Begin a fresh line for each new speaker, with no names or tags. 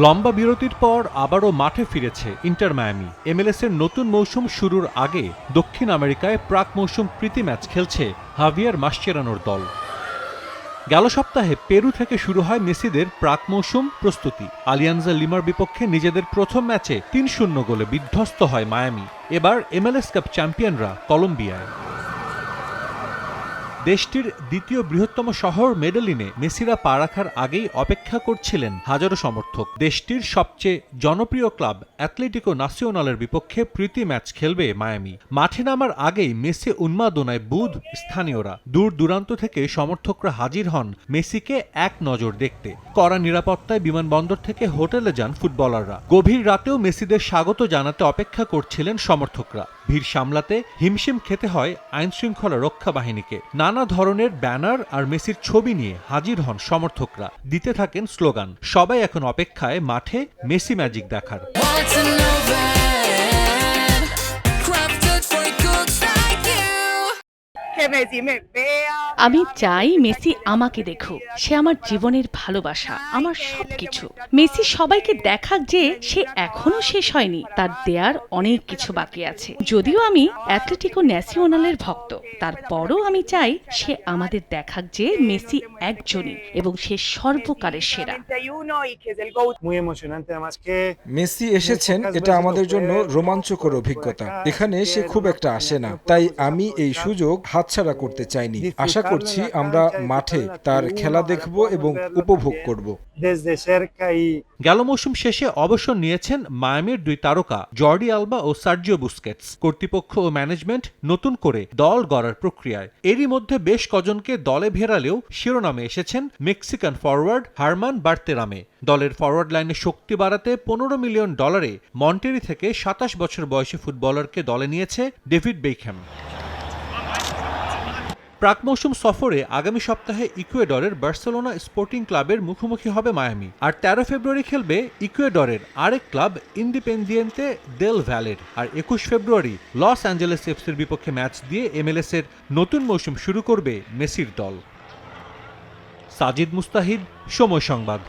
লম্বা বিরতির পর আবারও মাঠে ফিরেছে ইন্টার মায়ামি। এমএলএস-এর নতুন মৌসুম শুরুর আগে দক্ষিণ আমেরিকায় প্রাক মৌসুম প্রীতি ম্যাচ খেলছে হাভিয়ার মাসচেরানোর দল। গেল সপ্তাহে পেরু থেকে শুরু হয় মেসিদের প্রাক মৌসুম প্রস্তুতি। আলিয়ানজা লিমার বিপক্ষে নিজেদের প্রথম ম্যাচে ৩-০ গোলে বিধ্বস্ত হয় মায়ামি। এবার এমএলএস কাপ চ্যাম্পিয়নরা কলম্বিয়ায়। দেশটির দ্বিতীয় বৃহত্তম শহর মেডেলিনে মেসিরা পা রাখার আগেই অপেক্ষা করছিলেন হাজারো সমর্থক। দেশটির সবচেয়ে জনপ্রিয় ক্লাব অ্যাথলেটিকো ন্যাসিওনালের বিপক্ষে প্রীতি ম্যাচ খেলবে মায়ামি। মাঠে নামার আগেই মেসি উন্মাদনায় বুঁদ স্থানীয়রা। দূর দূরান্ত থেকে সমর্থকরা হাজির হন মেসিকে এক নজর দেখতে। কড়া নিরাপত্তায় বিমানবন্দর থেকে হোটেলে যান ফুটবলাররা। গভীর রাতেও মেসিদের স্বাগত জানাতে অপেক্ষা করছিলেন সমর্থকরা। ভিড় সামলাতে হিমশিম খেতে হয় আইনশৃঙ্খলা রক্ষা বাহিনীকে। নানা ধরনের ব্যানার আর মেসির ছবি নিয়ে হাজির হন সমর্থকরা, দিতে থাকেন স্লোগান। সবাই এখন অপেক্ষায় মাঠে মেসি ম্যাজিক দেখার।
আমি চাই মেসি আমাকে দেখুক। সে আমার জীবনের ভালোবাসা, আমার সবকিছু। মেসি সবাইকে দেখাক যে সে এখনো শেষ হয়নি, তার দেয়ার অনেক কিছু বাকি আছে। যদিও আমি অ্যাথলেটিকো ন্যাসিওনালের ভক্ত, তারপরও আমি চাই সে আমাদের দেখাক যে মেসি একজনই এবং সে সর্বকালের সেরা।
মেসি এসেছেন, এটা আমাদের জন্য রোমাঞ্চকর অভিজ্ঞতা। এখানে সে খুব একটা আসে না, তাই আমি এই সুযোগ হাতছাড়া করতে চাইনি। আশা করছি আমরা মাঠে তার খেলা দেখব এবং উপভোগ করব।
গেল মৌসুম শেষে অবসর নিয়েছেন মায়ামির দুই তারকা জর্ডি আলবা ও সার্জিও বুস্কেটস। কর্তৃপক্ষ ও ম্যানেজমেন্ট নতুন করে দল গড়ার প্রক্রিয়ায়। এরই মধ্যে বেশ কজনকে দলে ভেড়ালেও শিরোনামে এসেছেন মেক্সিকান ফরওয়ার্ড হারমান বার্তেরামে। দলের ফরওয়ার্ড লাইনে শক্তি বাড়াতে $15 মিলিয়ন মন্টেরি থেকে 27 বছর বয়সী ফুটবলারকে দলে নিয়েছে ডেভিড বেকহ্যাম। প্রাক মৌসুম সফরে আগামী সপ্তাহে ইকুয়েডরের বার্সেলোনা স্পোর্টিং ক্লাবের মুখোমুখি হবে মায়ামি। আর 13 ফেব্রুয়ারি খেলবে ইকুয়েডরের আরেক ক্লাব ইন্ডিপেন্ডিয়েন্তে দেল ভ্যালের। আর 21 ফেব্রুয়ারি লস অ্যাঞ্জেলেস এফসির বিপক্ষে ম্যাচ দিয়ে এমএলএস-এর নতুন মৌসুম শুরু করবে মেসির দল। সাজিদ মুস্তাহিদ, সময় সংবাদ।